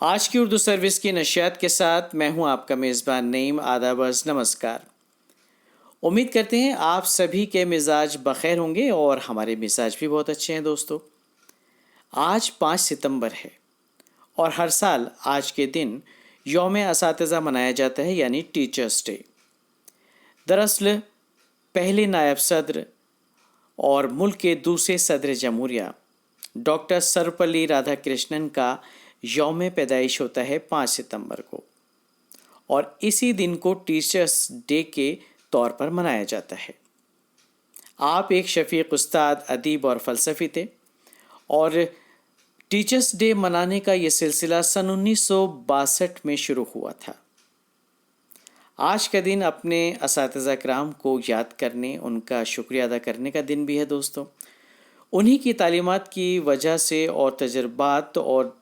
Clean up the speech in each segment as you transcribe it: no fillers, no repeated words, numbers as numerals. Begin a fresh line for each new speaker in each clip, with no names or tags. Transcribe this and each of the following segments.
आज की उर्दू सर्विस की नशियात के साथ मैं हूं आपका मेज़बान नईम। आदाब अर्ज़ नमस्कार। उम्मीद करते हैं आप सभी के मिजाज बखैर होंगे और हमारे मिजाज भी बहुत अच्छे हैं दोस्तों। आज 5 सितंबर है और हर साल आज के दिन यौम असातिज़ा मनाया जाता है, यानी टीचर्स डे। दरअसल पहले नायब सदर और मुल्क के दूसरे सदर जमहूरिया डॉक्टर सर्वपल्ली राधाकृष्णन का यौम पैदाइश होता है 5 सितंबर को, और इसी दिन को टीचर्स डे के तौर पर मनाया जाता है। आप एक शफीक उस्ताद, अदीब और फ़लसफ़ी थे और टीचर्स डे मनाने का ये सिलसिला सन 1962 में शुरू हुआ था। आज का दिन अपने असातिज़ा किराम को याद करने, उनका शुक्रिया अदा करने का दिन भी है दोस्तों। उन्हीं की तालीमात की वजह से और तजर्बात और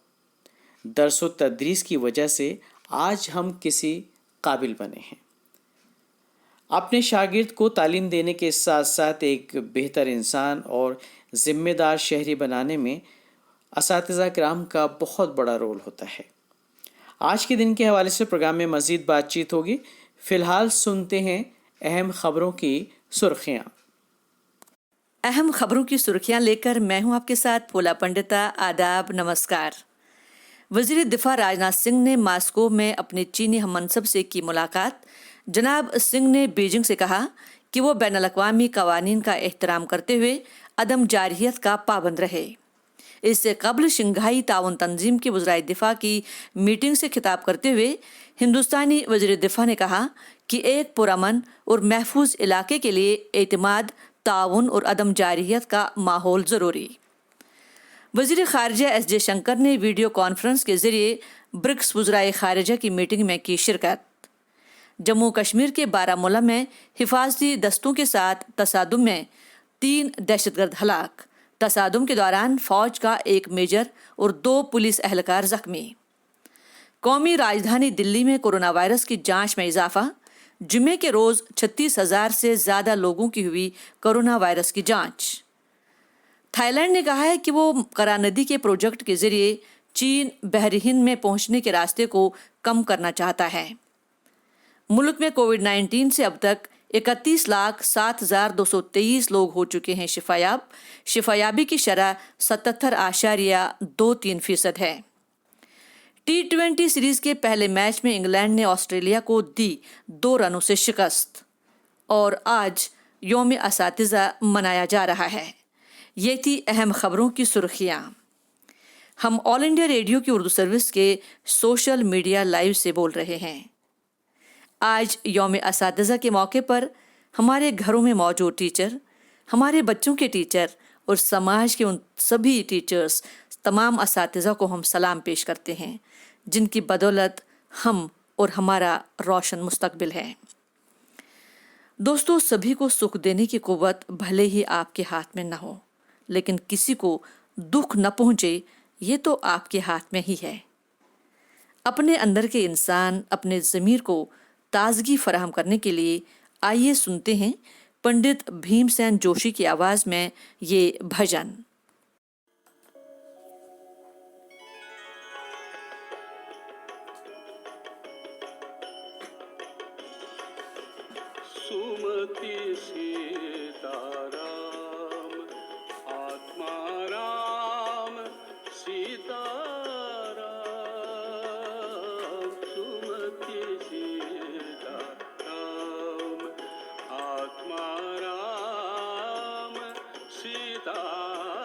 दर्स व तदरीस की वजह से आज हम किसी काबिल बने हैं। अपने शागिर्द को तालीम देने के साथ साथ एक बेहतर इंसान और ज़िम्मेदार शहरी बनाने में असातिज़ा किराम का बहुत बड़ा रोल होता है। आज के दिन के हवाले से प्रोग्राम में मज़ीद बातचीत होगी। फ़िलहाल सुनते हैं अहम ख़बरों की सुर्खियाँ।
अहम खबरों की सुर्खियां लेकर मैं हूं आपके साथ पोला पंडिता। आदाब नमस्कार। वज़ीर दिफा राजनाथ सिंह ने मास्को में अपने चीनी हममनसब से की मुलाकात। जनाब सिंह ने बीजिंग से कहा कि वो बैनुल अक़वामी क़वानीन का एहतराम करते हुए अदम जारहियत का पाबंद रहे। इससे कबल शंघाई ताउन तंजीम के वज़राए दिफा की मीटिंग से खिताब करते हुए हिंदुस्तानी वज़ीर दिफा ने कहा कि एक पुरअमन और महफूज इलाके के लिए एतमाद, ताउन और अदम जारहियत का माहौल ज़रूरी। वज़ीर ख़ारिजा एस जयशंकर ने वीडियो कॉन्फ्रेंस के ज़रिए ब्रिक्स वज़राए ख़ारिजा की मीटिंग में की शिरकत। जम्मू कश्मीर के बारामूला में हिफाजती दस्तों के साथ तसादुम में 3 दहशतगर्द हलाक। तसादुम के दौरान फ़ौज का एक मेजर और 2 पुलिस एहलकार ज़ख्मी। कौमी राजधानी दिल्ली में कोरोना वायरस की जांच में इजाफा। जुमे के रोज़ 36,000 से ज़्यादा लोगों की हुई कोरोना वायरस की जांच। थाईलैंड ने कहा है कि वो करा नदी के प्रोजेक्ट के ज़रिए चीन बहर हिंद में पहुंचने के रास्ते को कम करना चाहता है। मुल्क में कोविड-19 से अब तक 31,07,223 लोग हो चुके हैं शिफायाब। शिफायाबी की शरह 77.23% है। T20 सीरीज़ के पहले मैच में इंग्लैंड ने ऑस्ट्रेलिया को दी 2 रनों से शिकस्त। और आज यौम असातिज़ा मनाया जा रहा है। ये थी अहम खबरों की सुर्खियाँ। हम ऑल इंडिया रेडियो की उर्दू सर्विस के सोशल मीडिया लाइव से बोल रहे हैं। आज यौम असातिज़ा के मौके पर हमारे घरों में मौजूद टीचर, हमारे बच्चों के टीचर और समाज के उन सभी टीचर्स, तमाम असातिज़ा को हम सलाम पेश करते हैं, जिनकी बदौलत हम और हमारा रोशन मुस्तकबिल है। दोस्तों, सभी को सुख देने की कुव्वत भले ही आपके हाथ में न हो, लेकिन किसी को दुख न पहुंचे ये तो आपके हाथ में ही है। अपने अंदर के इंसान, अपने ज़मीर को ताजगी फराहम करने के लिए आइए सुनते हैं पंडित भीमसेन जोशी की आवाज़ में ये भजन।
सुमति सीताराम, आत्मा राम सीताराम। सुमति सीताराम, आत्मा राम सीताराम।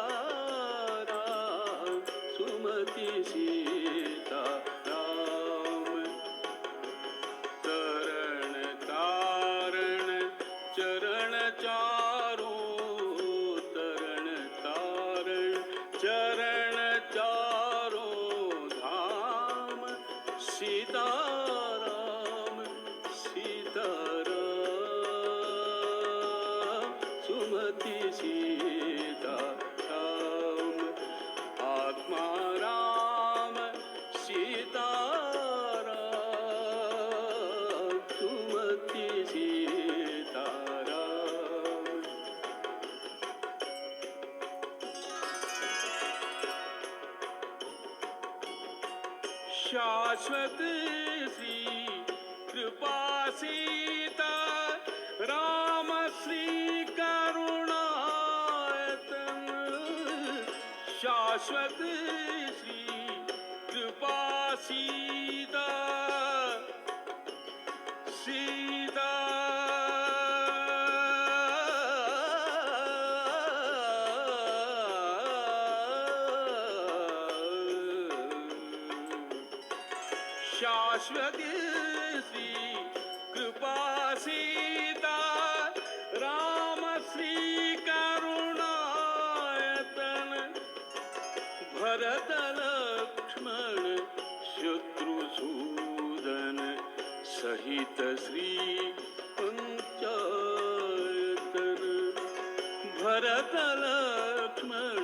सुमति सीताराम, तरण तारण चरण शाश्वत श्री कृपा सीता राम श्री करुणायतन शाश्वत श्री कृपा सीता सीता शाश्वत श्री कृपा सीता राम श्री करुणायतन भरत लक्ष्मण शत्रुसूदन सहित श्री पंचायतन भरत लक्ष्मण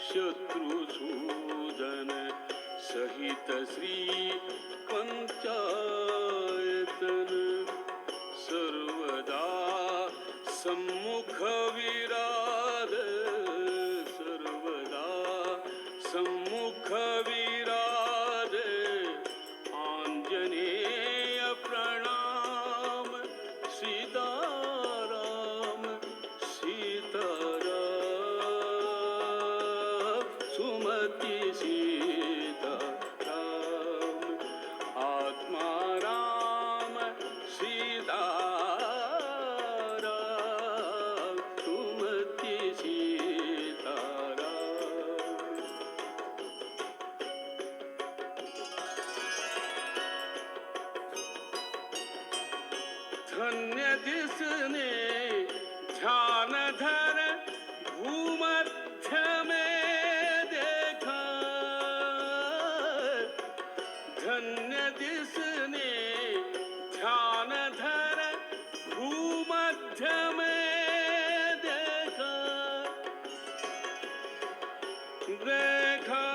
शत्रुसूदन सहित श्री पंचायतन सर्वदा सम्मुख विराज सर्वदा सम्मुख विराज आंजनेय प्रणाम सीताराम सीताराम सुमति सीताराम आत्मा राम सीताराम सुमति सीताराम धन्य जिसने ध्यान धर भूमध्य में देखा धन्य जिसने ध्यान धर भूमध्य में देखा देखा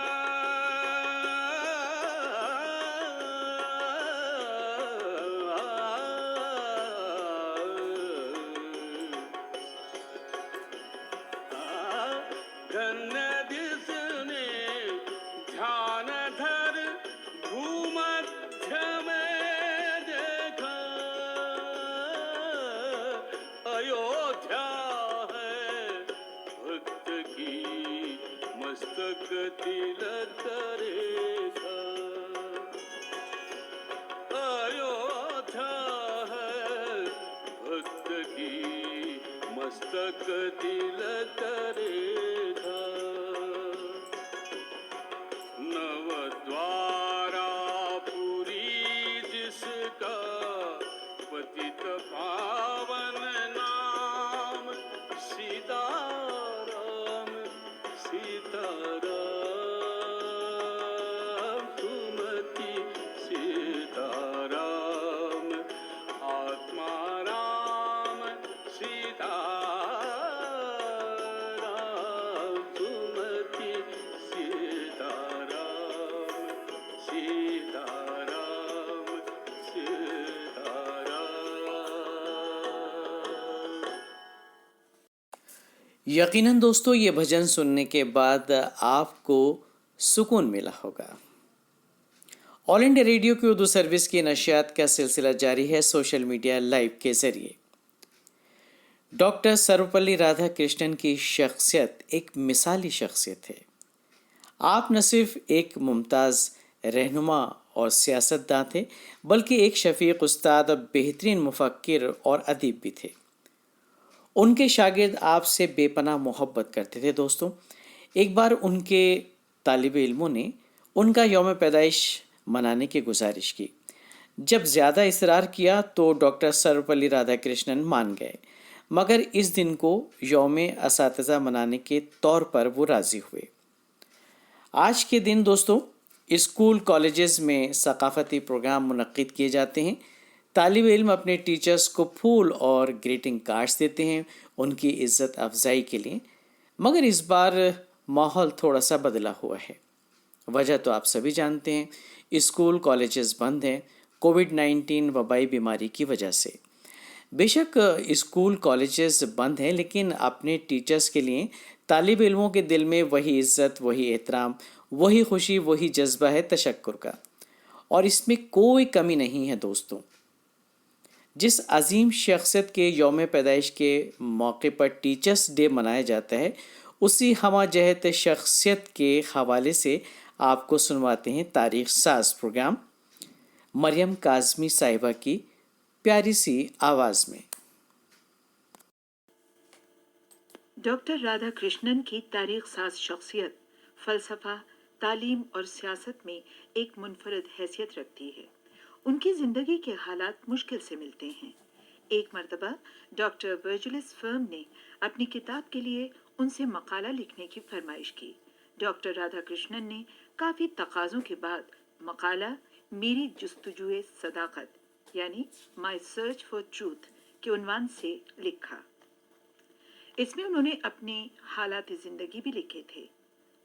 धन्य जिसने ध्यान धर भूमध्य में देखा अयोध्या है भक्त की मस्तक तिलक रेखा अयोध्या है भक्त की मस्तक तिलक रेखा नवद्वारा पुरी जिसका पतित पावन नाम सीताराम सीताराम सुमति सीताराम आत्मा राम सीताराम सुमति सीताराम सीताराम सीताराम
यकीनन दोस्तों ये भजन सुनने के बाद आपको सुकून मिला होगा। ऑल इंडिया रेडियो की उर्दू सर्विस की नशियात का सिलसिला जारी है सोशल मीडिया लाइव के जरिए। डॉक्टर सर्वपल्ली राधाकृष्णन की शख्सियत एक मिसाली शख्सियत है। आप न सिर्फ एक मुमताज़ रहनुमा और सियासतदान थे, बल्कि एक शफीक उस्ताद और बेहतरीन मुफक्किर और अदीब भी थे। उनके शागिर्द आपसे बेपनाह मोहब्बत करते थे दोस्तों। एक बार उनके तालिब इल्मों ने उनका यौम पैदाइश मनाने की गुजारिश की। जब ज़्यादा इसरार किया तो डॉक्टर सर्वपल्ली राधाकृष्णन मान गए, मगर इस दिन को यौम असातिज़ा मनाने के तौर पर वो राज़ी हुए। आज के दिन दोस्तों स्कूल कॉलेजेस में सकाफ़ती प्रोग्राम मुनक्किद किए जाते हैं। तालिब इल्म अपने टीचर्स को फूल और ग्रीटिंग कार्ड्स देते हैं उनकी इज़्ज़त अफजाई के लिए। मगर इस बार माहौल थोड़ा सा बदला हुआ है। वजह तो आप सभी जानते हैं, स्कूल कॉलेजेस बंद हैं कोविड-19 वबाई बीमारी की वजह से। बेशक स्कूल कॉलेजेस बंद हैं, लेकिन अपने टीचर्स के लिए तालिब इल्मों के दिल में वही इज़्ज़त, वही एहतराम, वही खुशी, वही जज्बा है तशक्कुर का। اور اس میں کوئی کمی نہیں ہے دوستوں۔ جس عظیم شخصیت کے یوم پیدائش کے موقع پر ٹیچرس ڈے منایا جاتا ہے، اسی ہمہ جہت شخصیت کے حوالے سے آپ کو سنواتے ہیں تاریخ ساز پروگرام مریم کاظمی صاحبہ کی پیاری سی آواز میں۔
ڈاکٹر رادھا کرشنن کی تاریخ ساز شخصیت فلسفہ، تعلیم اور سیاست میں ایک منفرد حیثیت رکھتی ہے۔ ان کی زندگی کے حالات مشکل سے ملتے ہیں۔ ایک مرتبہ ڈاکٹر ورجلس فرم نے اپنی کتاب کے لیے ان سے مقالہ لکھنے کی فرمائش کی۔ ڈاکٹر رادھا کرشنن نے کافی تقاضوں کے بعد مقالہ میری جستجوئے صداقت یعنی مائی سرچ فار ٹروتھ کے عنوان سے لکھا۔ اس میں انہوں نے اپنے حالات زندگی بھی لکھے تھے۔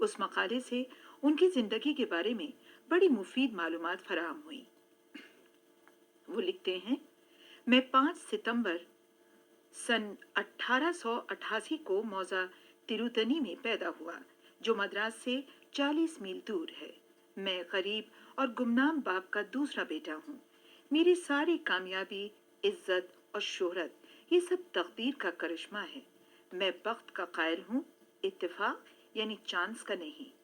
اس مقالے سے ان کی زندگی کے بارے میں بڑی مفید معلومات فراہم ہوئی۔ وہ لکھتے ہیں، میں 5 ستمبر سن 1888 کو موضع تروتنی میں پیدا ہوا، جو مدراس سے 40 میل دور ہے۔ میں غریب اور گمنام باپ کا دوسرا بیٹا ہوں۔ میری ساری کامیابی، عزت اور شہرت یہ سب تقدیر کا کرشمہ ہے۔ میں بخت کا قائل ہوں، اتفاق یعنی چانس کا نہیں۔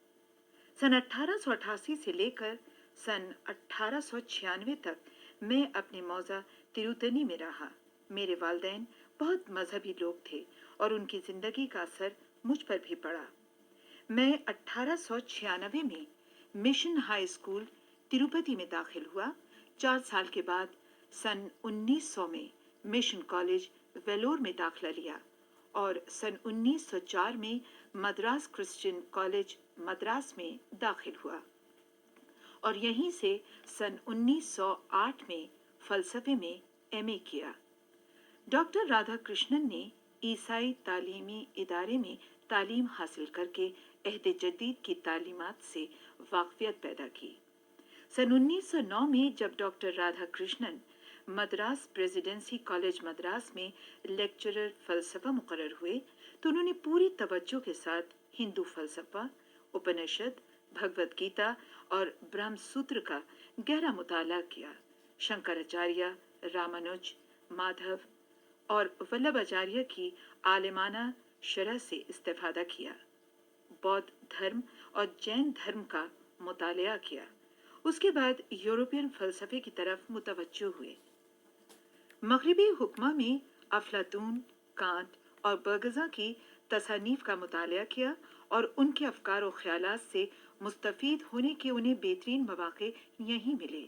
سن 1888 سے لے کر سن 1896 تک میں اپنے موضع تروتنی میں رہا۔ میرے والدین بہت مذہبی لوگ تھے اور ان کی زندگی کا اثر مجھ پر بھی پڑا۔ میں 1896 میں مشن ہائی اسکول تروپتی میں داخل ہوا۔ 4 سال کے بعد سن 1900 میں مشن کالج ویلور میں داخلہ لیا اور سن 1904 میں مدراس کرسچین کالج مدراس میں داخل ہوا اور یہیں سے سن 1908 میں فلسفے میں ایم اے کیا۔ ڈاکٹر رادھا کرشنن نے عیسائی تعلیمی ادارے میں تعلیم حاصل کر کے عہد جدید کی تعلیمات سے واقفیت پیدا کی۔ سن 1909 میں جب doctor Radha Krishnan Madras presidency college Madras میں لیکچرر فلسفہ مقرر ہوئے تو انہوں نے پوری توجہ کے ساتھ ہندو فلسفہ، اپنشد، بھگوت گیتا اور برہم سوتر کا گہرا مطالعہ کیا۔ شنکراچاریہ، رامانج، مادھو اور ولبھ آچاریہ کی عالمانہ شرح سے استفادہ کیا۔ بودھ دھرم اور جین دھرم کا مطالعہ کیا۔ اس کے بعد یورپین فلسفے کی طرف متوجہ ہوئے۔ مغربی حکمہ میں افلاطون، کانٹ اور برگزا کی تصانیف کا مطالعہ کیا اور ان کے افکار و خیالات سے مستفید ہونے کے انہیں بہترین مواقع یہیں ملے۔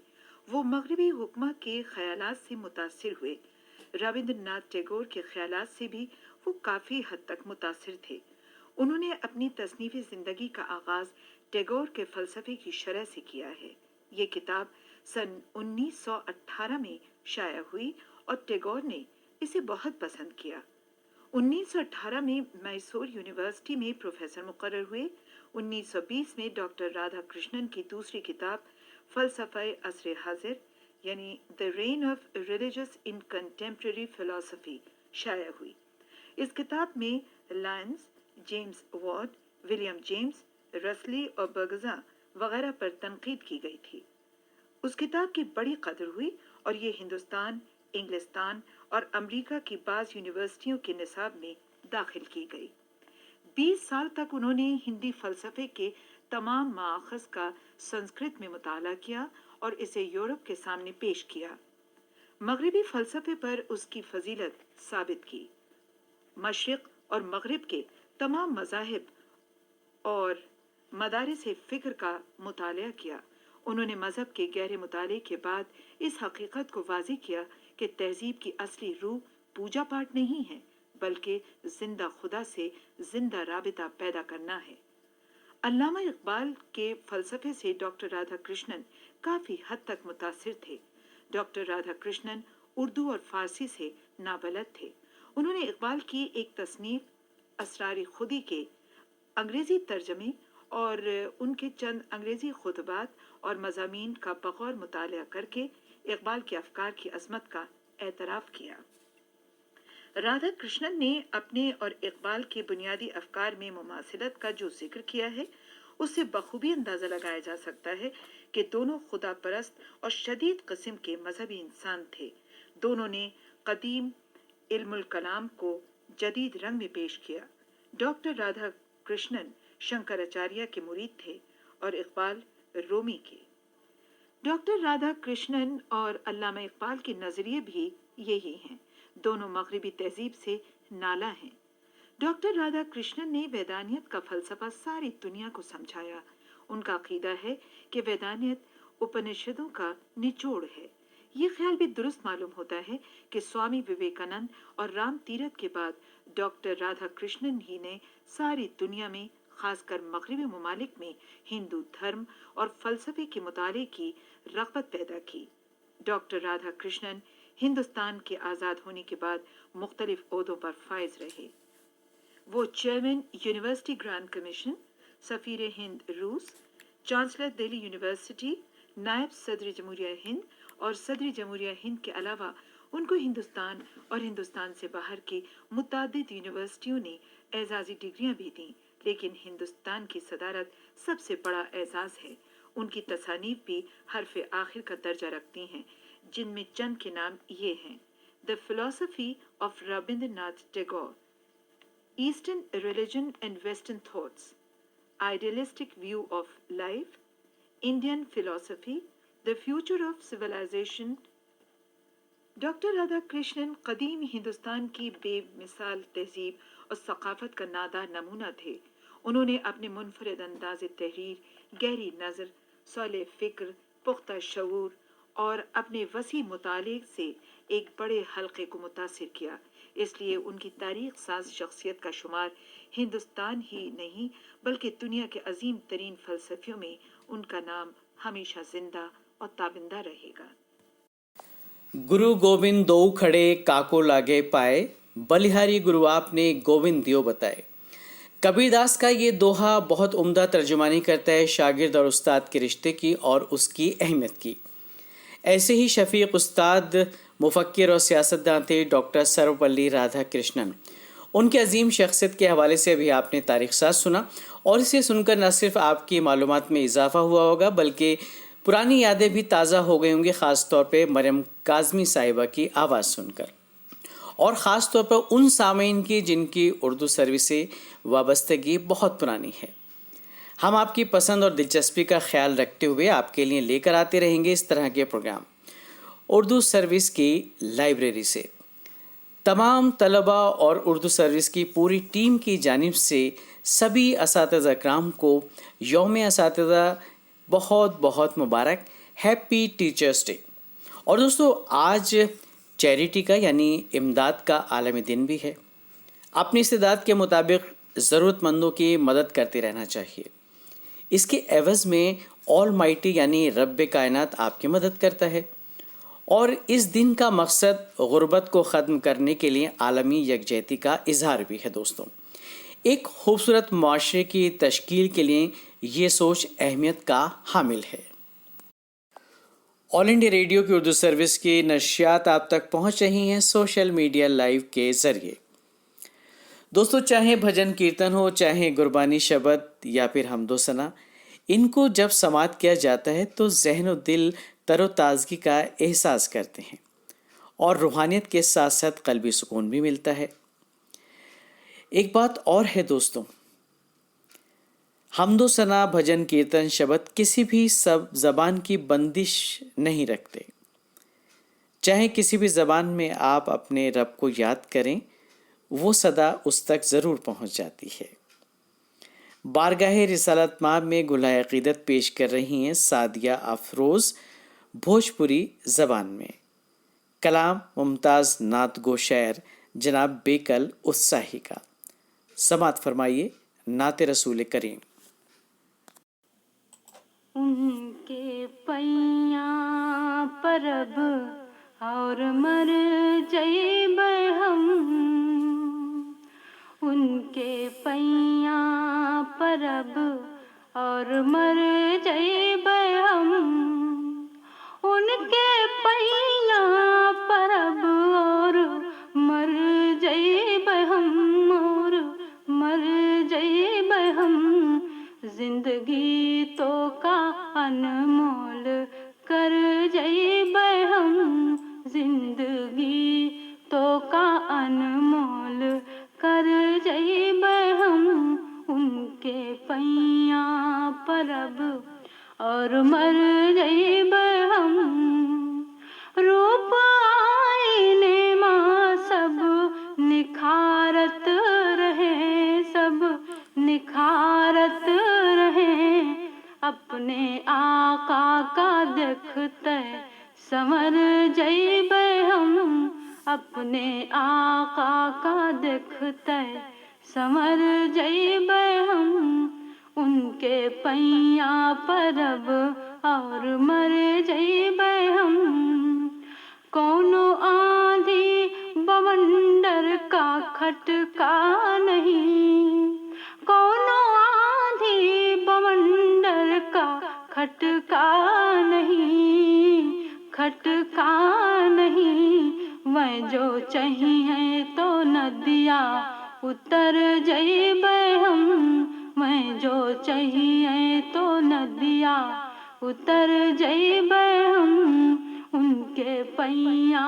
وہ مغربی حکمہ کے خیالات سے متاثر ہوئے۔ رابندر ناتھ ٹیگور کے خیالات سے بھی وہ کافی حد تک متاثر تھے۔ انہوں نے اپنی تصنیفی زندگی کا آغاز ٹیگور کے فلسفے کی شرح سے کیا ہے۔ یہ کتاب سن 1918 میں شائع ہوئی اور ٹیگور نے اسے بہت پسند کیا۔ 1918 میں میسور یونیورسٹی میں پروفیسر مقرر ہوئے۔ 1920 میں ڈاکٹر رادھا کرشنن کی دوسری کتاب فلسفہ عصر حاضر یعنی The Reign of Religious in Contemporary Philosophy شائع ہوئی۔ اس کتاب میں لائنز، جیمز وارڈ، ولیم جیمز، رسلی اور برگزا وغیرہ پر تنقید کی گئی تھی۔ اس کتاب کی بڑی قدر ہوئی اور یہ ہندوستان، انگلستان اور امریکہ کی بعض یونیورسٹیوں کے نصاب میں داخل کی گئی۔ 20 سال تک انہوں نے ہندی فلسفے کے تمام مآخذ کا سنسکرت میں مطالعہ کیا اور اسے یورپ کے سامنے پیش کیا۔ مغربی فلسفے پر اس کی فضیلت ثابت کی۔ مشرق اور مغرب کے تمام مذاہب اور مدارس فکر کا مطالعہ کیا۔ انہوں نے مذہب کے گہرے مطالعے کے بعد اس حقیقت کو واضح کیا کہ تہذیب کی اصلی روح پوجا پاٹ نہیں ہے بلکہ زندہ خدا سے زندہ رابطہ پیدا کرنا ہے۔ علامہ اقبال کے فلسفے سے ڈاکٹر رادھا کرشنن کافی حد تک متاثر تھے۔ ڈاکٹر رادھا کرشنن اردو اور فارسی سے نابلد تھے۔ انہوں نے اقبال کی ایک تصنیف اسرار خودی کے انگریزی ترجمے اور ان کے چند انگریزی خطبات اور مضامین کا بغور مطالعہ کر کے اقبال کے افکار کی عظمت کا اعتراف کیا۔ رادھا کرشنن نے اپنے اور اقبال کے بنیادی افکار میں مماثلت کا جو ذکر کیا ہے उससे बखूबी अंदाजा लगाया जा सकता है कि दोनों खुदा परस्त और शदीद किस्म के मजहबी इंसान थे। दोनों ने कदीम इल्मुल कलाम को जदीद रंग में पेश किया। डॉक्टर राधा कृष्णन शंकराचार्य के मुरीद थे और इकबाल रोमी के। डॉक्टर राधा कृष्णन और अल्लामा इकबाल के नजरिए भी यही हैं। दोनों मगरिबी तहजीब से नाला हैं। डॉक्टर राधा कृष्णन ने वैदानियत का फलसफा सारी दुनिया को समझाया। उनका अकीदा है कि वैदानियत उपनिषदों का निचोड़ है। ये ख्याल भी दुरुस्त मालूम होता है कि स्वामी विवेकानंद और राम तीरथ के बाद डॉक्टर राधा कृष्णन ही ने सारी दुनिया में, खासकर मगरिबी ममालिक में, हिंदू धर्म और फलसफे के मुताले की रग़बत पैदा की। डॉक्टर राधा कृष्णन हिंदुस्तान के आज़ाद होने के बाद मुख्तलिफ ओहदों पर फाइज रहे। वो चेयरमैन यूनिवर्सिटी ग्रांड कमीशन, सफ़ीर हिंद रूस, चांसलर दिल्ली यूनिवर्सिटी, नायब सदर जमहूरिया हिंद और सदर जमहूरिया हिंद के अलावा उनको हिंदुस्तान और हिंदुस्तान से बाहर की मुतादिद यूनिवर्सिटियों ने एजाज़ी डिग्रियां भी दीं, लेकिन हिंदुस्तान की सदारत सबसे बड़ा एजाज़ है। उनकी तसानीफ भी हर्फ आखिर का दर्जा रखती हैं, जिनमें चंद के नाम ये हैं: the philosophy of Rabindranath Tagore, eastern religion and western thoughts, idealistic view of life, Indian philosophy, the future of civilization. Doctor Radha Krishnan कदीम हिंदुस्तान की बेमिसाल तहजीब और सकाफत का नादार नमूना थे। उन्होंने अपने मुनफरिद अंदाज़ तहरीर, गहरी नज़र, सौले फ़िक्र, पुख्ता शऊर और अपने वसी मुताले से एक बड़े हल्के को मुतासिर किया। इसलिए उनकी तारीख साज शख्सियत का शुमार हिंदुस्तान ही नहीं बल्कि दुनिया के अजीम तरीन फ़लसफ़ियों में उनका नाम हमेशा जिंदा और ताबिंदा रहेगा।
गुरु गोविंद दो खड़े काको लागे पाए, बलिहारी गुरु आपने गोविंद दियो बताए। कबीरदास का ये दोहा बहुत उम्दा तर्जुमानी करता है शागिर्द और उस्ताद के रिश्ते की और उसकी अहमियत की। ऐसे ही शफीक उस्ताद, मुफक्किर और सियासतदान थे डॉक्टर सर्वपल्ली राधा कृष्णन। उनके अजीम शख्सियत के हवाले से अभी आपने तारीख साज सुना और इसे सुनकर न सिर्फ आपकी मालूमात में इजाफा हुआ होगा बल्कि पुरानी यादें भी ताज़ा हो गई होंगी, ख़ास तौर पे मरियम काज़मी साहिबा की आवाज़ सुनकर, और ख़ास तौर पर उन सामीन की जिनकी उर्दू सर्विस से वाबस्तगी बहुत पुरानी है। हम आपकी पसंद और दिलचस्पी का ख्याल रखते हुए आपके लिए लेकर आते रहेंगे इस तरह के प्रोग्राम उर्दू सर्विस की लाइब्रेरी से। तमाम तलबा और उर्दू सर्विस की पूरी टीम की जानिब से सभी असातिज़ा कराम को यौम असातिज़ा बहुत बहुत मुबारक, हैप्पी टीचर्स डे। और दोस्तों, आज चैरिटी का यानी इमदाद का आलमी दिन भी है। अपनी इस्तेदाद के मुताबिक ज़रूरतमंदों की मदद करते रहना चाहिए। इसके एवज़ में ऑल माइटी यानी रब्ब कायनात आपकी मदद करता है। और इस दिन का मकसद गुर्बत को ख़त्म करने के लिए आलमी यकजहती का इजहार भी है। दोस्तों, एक खूबसूरत मुआशरे की तश्कील के लिए ये सोच अहमियत का हामिल है। ऑल इंडिया रेडियो की उर्दू सर्विस की नशियात आप तक पहुंच रही हैं सोशल मीडिया लाइव के ज़रिए। दोस्तों, चाहे भजन कीर्तन हो, चाहे गुरबानी शबद या फिर हमदो सना, इनको जब समात किया जाता है तो ज़हन और दिल तरोताज़गी का एहसास करते हैं और रूहानियत के साथ साथ क़ल्बी सुकून भी मिलता है। एक बात और है दोस्तों, हमदो सना, भजन कीर्तन शबद किसी भी सब ज़बान की बंदिश नहीं रखते। चाहे किसी भी ज़बान में आप अपने रब को याद करें, वो सदा उस तक ज़रूर पहुंच जाती है। बारगाह रिसालत माब में गुलाए अक़ीदत पेश कर रही हैं सादिया अफरोज़ भोजपुरी ज़बान में। कलाम मुमताज़ नात गो शायर जनाब बेकल उत्साही का। समात फरमाइए नाते रसूल करीम।
उनके पैया परब और मर जइब हम, उनके पैया परब और मर जइब हम, उनके पैया परब और मर जइब हम, और मर जइब हम। जिंदगी तो का अनमोल कर जइबै हम जिंदगी तो का अनमोल कर जइबै हम उनके पैया परब और मर जइबै हम रूप आईने माँ सब निखारत रहे सब निखारत रहे अपने आका का देखते संवर जइबै हम अपने आका का देखते संवर जइबै हम उनके पैया परब और मर जइबै हम कोनो आंधी बवंडर का खटका नहीं कोनो आंधी बवंडर का खटका नहीं वह जो चाहिए तो नदिया उतर जइबै हम मैं जो चाहिए तो नदिया उतर जइबै हम उनके पैया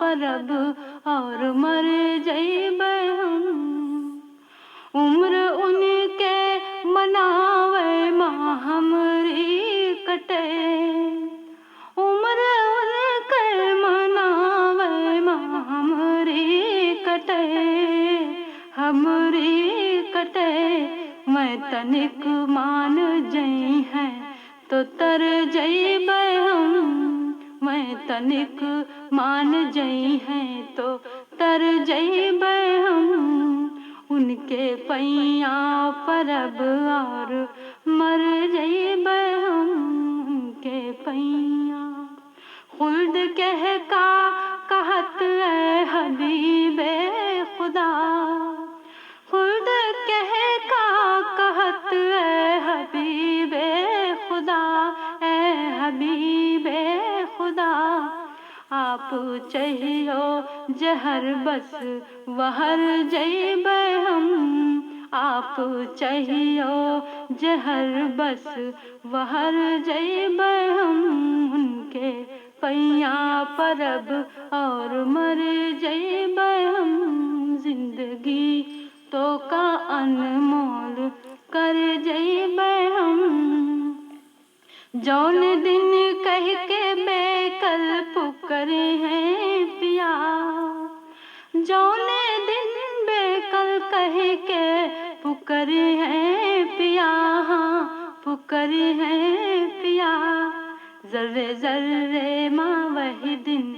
परब और मर जइबै हम उम्र उनके मनावे माँ हमरी कटे उम्र उनके मनावे माँ हमरी कटे मैं तनिक मान जई है तो तर जइबै हम मैं तनिक मान जई है तो तर जइबै हम उनके पैया परब और मर जइबै हम उनके पैया खुल्द कह का कहत है हबीबे खुदा खुल्द कह का कहत है हबीबे खुदा ए हबीबे खुदा आप चाहियो जहर बस वहर जइबै हम आप चाहियो जहर बस वहर जइबै हम उनके पैया परब और मर जइबै हम जिंदगी तो का अनमोल कर जइबै हम जौन दिन कह के बेकल पुकरे हैं पिया जौन दिन बेकल कह के पुकरे हैं पिया पुकरे हैं पिया जर्रे जर्रे माँ वही दिन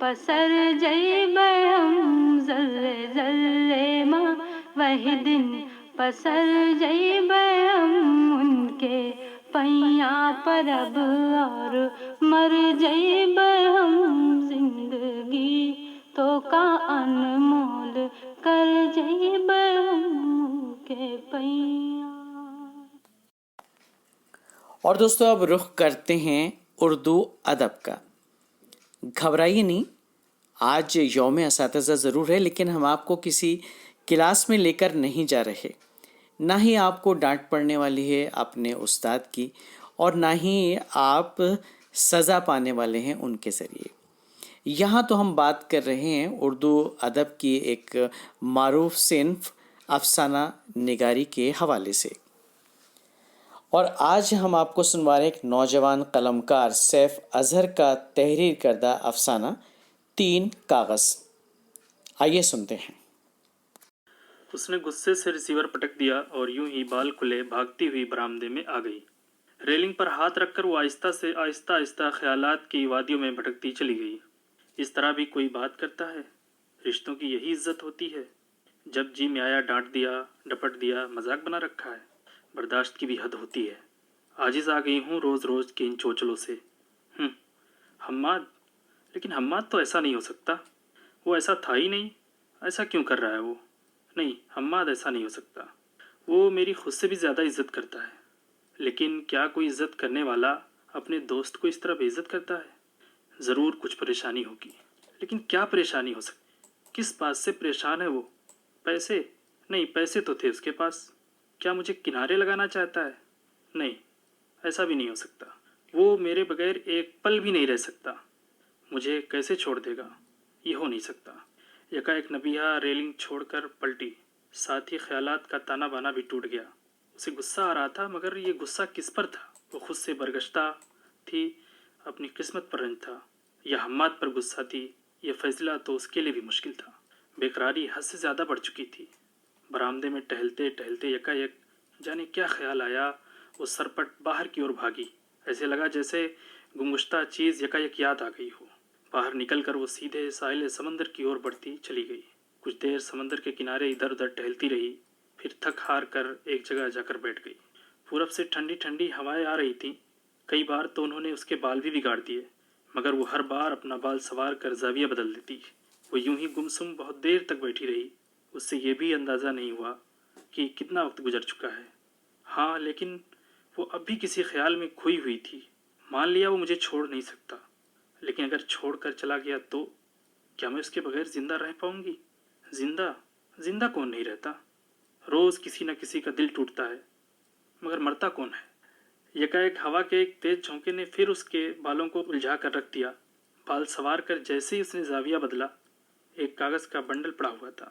पसर जइबै हम जर्रे जर्रे माँ वही दिन पसर जइबै हम उनके पैया परब और मर जइबै हम जिंदगी तो का अनमोल कर जइबै हम उनके पैया।
और दोस्तों अब रुख करते हैं उर्दू अदब का। घबराइए नहीं, आज यौम असातिज़ा ज़रूर है, लेकिन हम आपको किसी क्लास में लेकर नहीं जा रहे। ना ही आपको डांट पड़ने वाली है अपने उस्ताद की, और ना ही आप सज़ा पाने वाले हैं उनके ज़रिए। यहाँ तो हम बात कर रहे हैं उर्दू अदब की एक मारूफ सिन्फ अफसाना निगारी के हवाले से। और आज हम आपको सुनवा रहे हैं एक नौजवान कलमकार सैफ अजहर का तहरीर करदा अफसाना 3 कागज़। आइए सुनते हैं।
उसने गुस्से से रिसीवर पटक दिया और यूं ही बाल खुले भागती हुई बरामदे में आ गई। रेलिंग पर हाथ रखकर वो आहिस्ता से आहिस्ता आहिस्ता ख्यालात की वादियों में भटकती चली गई। इस तरह भी कोई बात करता है? रिश्तों की यही इज्जत होती है? जब जी में आया डांट दिया, डपट दिया, मजाक बना रखा है। बर्दाश्त की भी हद होती है। आजिज़ आ गई हूँ रोज़ रोज़ के इन चोचलों से। हम्माद, लेकिन हम्माद तो ऐसा नहीं हो सकता। वो ऐसा था ही नहीं। ऐसा क्यों कर रहा है वो? नहीं, हम्माद ऐसा नहीं हो सकता। वो मेरी खुद से भी ज़्यादा इज्जत करता है। लेकिन क्या कोई इज्जत करने वाला अपने दोस्त को इस तरह बेइज्जत करता है? ज़रूर कुछ परेशानी होगी, लेकिन क्या परेशानी हो सकती? किस बात से परेशान है वो? पैसे? नहीं, पैसे तो थे उसके पास। क्या मुझे किनारे लगाना चाहता है? नहीं, ایسا بھی نہیں ہو سکتا. وہ میرے بغیر ایک پل بھی نہیں رہ سکتا. مجھے کیسے چھوڑ دے گا؟ یہ ہو نہیں سکتا. یکایک نبیہا ریلنگ چھوڑ کر پلٹی. ساتھ ہی خیالات کا تانا بانا بھی ٹوٹ گیا. اسے غصہ آ رہا تھا، مگر یہ غصہ کس پر تھا؟ وہ خود سے برگشتہ تھی، اپنی قسمت پر رنج تھا، یا حماد پر غصہ تھی. یہ فیصلہ تو اس کے لیے بھی مشکل تھا. بےقراری حد سے زیادہ بڑھ چکی تھی. برآمدے میں ٹہلتے ٹہلتے یکایک جانے کیا خیال آیا. وہ سرپٹ باہر کی اور بھاگی. ایسے لگا جیسے گمگشتہ چیز یکایک یاد آ گئی ہو. باہر نکل کر وہ سیدھے ساحل سمندر کی اور بڑھتی چلی گئی. کچھ دیر سمندر کے کنارے ادھر ادھر ٹہلتی رہی، پھر تھک ہار کر ایک جگہ جا کر بیٹھ گئی. پورب سے ٹھنڈی ٹھنڈی ہوائیں آ رہی تھیں. کئی بار تو انہوں نے اس کے بال بھی بگاڑ دیے، مگر وہ ہر بار اپنا بال سنوار کر زاویہ بدل دیتی. وہ یوں ہی گمسم بہت دیر تک بیٹھی رہی. اس سے یہ بھی اندازہ نہیں ہوا کہ کتنا وقت گزر چکا ہے. ہاں، لیکن وہ اب بھی کسی خیال میں کھوئی ہوئی تھی. مان لیا وہ مجھے چھوڑ نہیں سکتا، لیکن اگر چھوڑ کر چلا گیا تو کیا میں اس کے بغیر زندہ رہ پاؤں گی؟ زندہ کون نہیں رہتا؟ روز کسی نہ کسی کا دل ٹوٹتا ہے، مگر مرتا کون ہے؟ یکایک ہوا کے ایک تیز جھونکے نے پھر اس کے بالوں کو الجھا کر رکھ دیا. بال سنوار کر جیسے ہی اس نے زاویہ بدلا، ایک کاغذ کا بنڈل پڑا ہوا تھا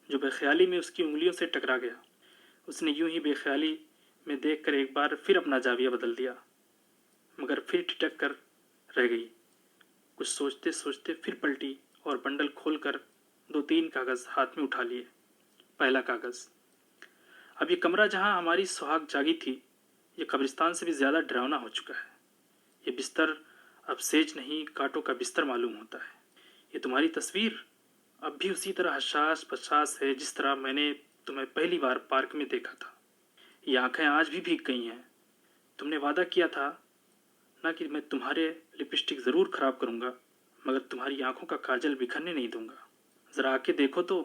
جو بے خیالی میں اس کی انگلیوں سے ٹکرا گیا. اس نے یوں ہی بے خیالی میں دیکھ کر ایک بار پھر اپنا زاویہ بدل دیا، مگر پھر ٹھٹک کر رہ گئی. کچھ سوچتے سوچتے پھر پلٹی اور بنڈل کھول کر 2-3 کاغذ ہاتھ میں اٹھا لیے. پہلا کاغذ. اب یہ کمرہ جہاں ہماری سہاگ جاگی تھی، یہ قبرستان سے بھی زیادہ ڈراؤنا ہو چکا ہے. یہ بستر اب سیج نہیں، کانٹوں کا بستر معلوم ہوتا ہے. یہ تمہاری تصویر اب بھی اسی طرح حساس پساس ہے جس طرح میں نے تمہیں پہلی بار پارک میں دیکھا تھا. یہ آنکھیں آج بھی بھیگ گئی ہیں. تم نے وعدہ کیا تھا نہ کہ میں تمہارے لپسٹک ضرور خراب کروں گا، مگر تمہاری آنکھوں کا کاجل بکھرنے نہیں دوں گا. ذرا آ کے دیکھو تو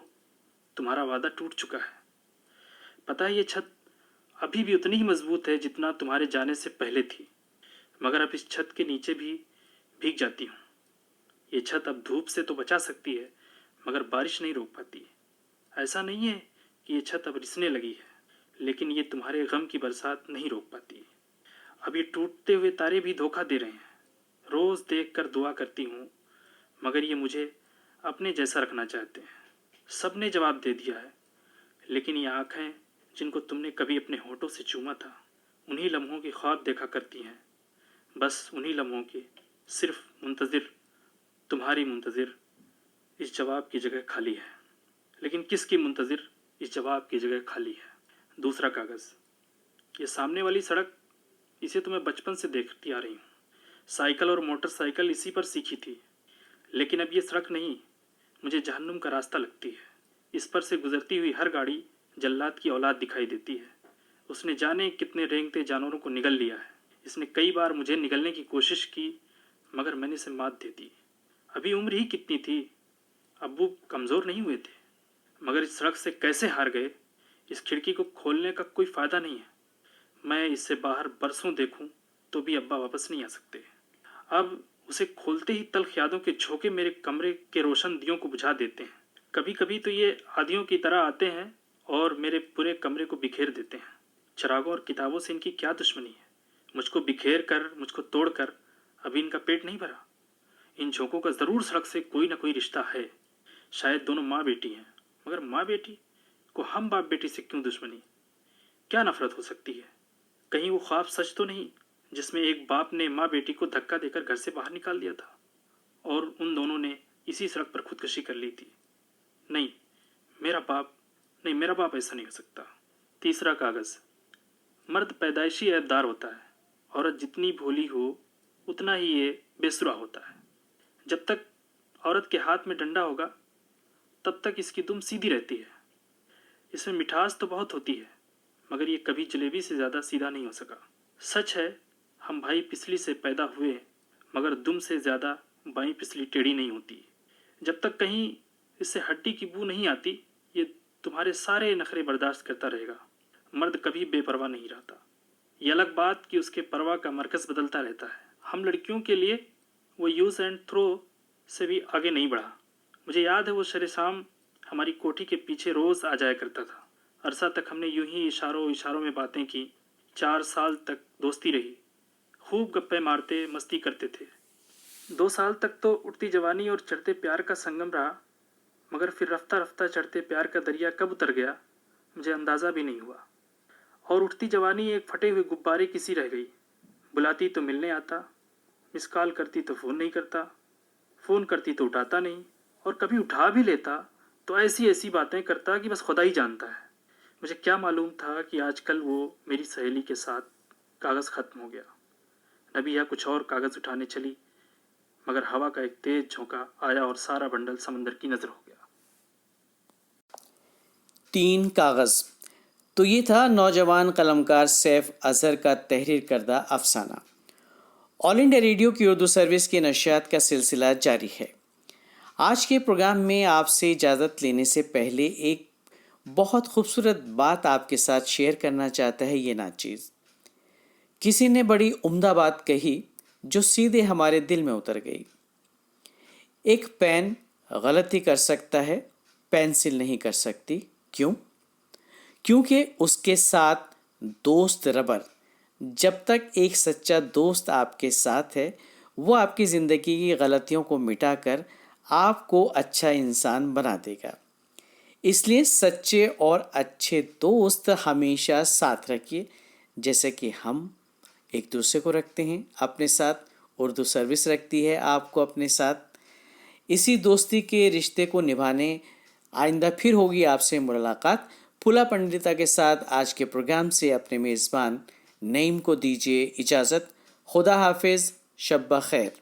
تمہارا وعدہ ٹوٹ چکا ہے. پتہ ہے یہ چھت ابھی بھی اتنی ہی مضبوط ہے جتنا تمہارے جانے سے پہلے تھی، مگر اب اس چھت کے نیچے بھی بھیگ جاتی ہوں. یہ چھت اب دھوپ سے تو بچا سکتی ہے، مگر بارش نہیں روک پاتی. ایسا نہیں ہے کہ یہ چھت اب رسنے لگی ہے، لیکن یہ تمہارے غم کی برسات نہیں روک پاتی. اب یہ ٹوٹتے ہوئے تارے بھی دھوکہ دے رہے ہیں. روز دیکھ کر دعا کرتی ہوں، مگر یہ مجھے اپنے جیسا رکھنا چاہتے ہیں. سب نے جواب دے دیا ہے، لیکن یہ آنکھیں جن کو تم نے کبھی اپنے ہونٹوں سے چوما تھا، انہی لمحوں کی خواب دیکھا کرتی ہیں. بس انہی لمحوں کے، صرف منتظر، تمہاری منتظر. اس جواب کی جگہ خالی ہے. لیکن کس کی منتظر اس جواب کی جگہ خالی ہے؟ دوسرا کاغذ. یہ سامنے والی سڑک، اسے تو میں بچپن سے دیکھتی آ رہی ہوں. سائیکل اور موٹر سائیکل اسی پر سیکھی تھی، لیکن اب یہ سڑک نہیں، مجھے جہنم کا راستہ لگتی ہے. اس پر سے گزرتی ہوئی ہر گاڑی جلات کی اولاد دکھائی دیتی ہے. اس نے جانے کتنے رینگتے جانوروں کو نگل لیا ہے. اس نے کئی بار مجھے نگلنے کی کوشش کی، مگر میں نے اسے مات دے دی. ابھی عمر ہی کتنی تھی، ابو کمزور نہیں ہوئے تھے. مگر اس سڑک سے کیسے ہار گئے؟ اس کھڑکی کو کھولنے کا کوئی فائدہ نہیں ہے. میں اس سے باہر برسوں دیکھوں تو بھی ابا واپس نہیں آ سکتے. اب اسے کھولتے ہی تلخ یادوں کے جھونکے میرے کمرے کے روشن دیوں کو بجھا دیتے ہیں. کبھی کبھی تو یہ آدھیوں کی طرح آتے ہیں اور میرے پورے کمرے کو بکھیر دیتے ہیں. چراغوں اور کتابوں سے ان کی کیا دشمنی ہے؟ مجھ کو بکھیر کر، مجھ کو توڑ کر ابھی ان کا پیٹ نہیں بھرا. ان جھونکوں کا ضرور سڑک سے کوئی نہ کوئی رشتہ ہے. شاید دونوں ماں بیٹی ہیں، مگر ماں بیٹی کو ہم باپ بیٹی سے کیوں دشمنی؟ کیا نفرت ہو سکتی ہے؟ کہیں وہ خواب سچ تو نہیں جس میں ایک باپ نے ماں بیٹی کو دھکا دے کر گھر سے باہر نکال دیا تھا اور ان دونوں نے اسی سڑک پر خودکشی کر لی تھی؟ نہیں، میرا باپ ایسا نہیں ہو سکتا. تیسرا کاغذ. مرد پیدائشی عیبدار ہوتا ہے. عورت جتنی بھولی ہو اتنا ہی یہ بے سرا ہوتا ہے. جب تک عورت کے ہاتھ میں ڈنڈا ہوگا تب تک اس کی دم سیدھی رہتی ہے. اس میں مٹھاس تو بہت ہوتی ہے، مگر یہ کبھی جلیبی سے زیادہ سیدھا نہیں ہو سکا. سچ ہے ہم بھائی پسلی سے پیدا ہوئے، مگر دم سے زیادہ بائیں پسلی ٹیڑھی نہیں ہوتی. جب تک کہیں اس سے ہڈی کی بو نہیں آتی، یہ تمہارے سارے نخرے برداشت کرتا رہے گا. مرد کبھی بے پرواہ نہیں رہتا. یہ الگ بات کہ اس کے پرواہ کا مرکز بدلتا رہتا ہے. ہم لڑکیوں کے لیے وہ یوز اینڈ تھرو سے بھی آگے نہیں بڑھا. مجھے یاد ہے وہ شر شام ہماری کوٹھی کے پیچھے روز آ جایا کرتا تھا. عرصہ تک ہم نے یوں ہی اشاروں میں باتیں کی. 4 سال تک دوستی رہی. खूब गप्पे मारते मस्ती करते थे। 2 साल तक तो उठती जवानी और चढ़ते प्यार का संगम रहा, मगर फिर रफ्ता रफ्ता चढ़ते प्यार का दरिया कब उतर गया मुझे अंदाज़ा भी नहीं हुआ। और उठती जवानी एक फटे हुए गुब्बारे की सी रह गई। बुलाती तो मिलने आता, मिस कॉल करती तो फ़ोन नहीं करता, फ़ोन करती तो उठाता नहीं, और कभी उठा भी लेता तो ऐसी ऐसी बातें करता कि बस खुदा ही जानता है। मुझे क्या मालूम था कि आजकल वो मेरी सहेली के साथ कागज़ ख़त्म हो गया। नबिया कुछ और कागज़ उठाने चली, मगर हवा का एक तेज झोंका आया और सारा बंडल समंदर की नज़र हो गया।
3 कागज़। तो ये था नौजवान कलमकार सैफ अजहर का तहरीर करदा अफसाना। ऑल इंडिया रेडियो की उर्दू सर्विस के नशियात का सिलसिला जारी है। आज के प्रोग्राम में आपसे इजाज़त लेने से पहले एक बहुत खूबसूरत बात आपके साथ शेयर करना चाहता है ये नाचीज़। किसी ने बड़ी उम्दा बात कही जो सीधे हमारे दिल में उतर गई। एक पेन गलती कर सकता है, पेंसिल नहीं कर सकती। क्यों? क्योंकि उसके साथ दोस्त रबर। जब तक एक सच्चा दोस्त आपके साथ है, वो आपकी ज़िंदगी की गलतियों को मिटाकर आपको अच्छा इंसान बना देगा। इसलिए सच्चे और अच्छे दोस्त हमेशा साथ रखिए, जैसे कि हम एक दूसरे को रखते हैं अपने साथ। उर्दू सर्विस रखती है आपको अपने साथ। इसी दोस्ती के रिश्ते को निभाने आइंदा फिर होगी आपसे मुलाकात। फूला पंडिता के साथ आज के प्रोग्राम से अपने मेज़बान नईम को दीजिए इजाज़त। खुदा हाफिज़, शब खैर।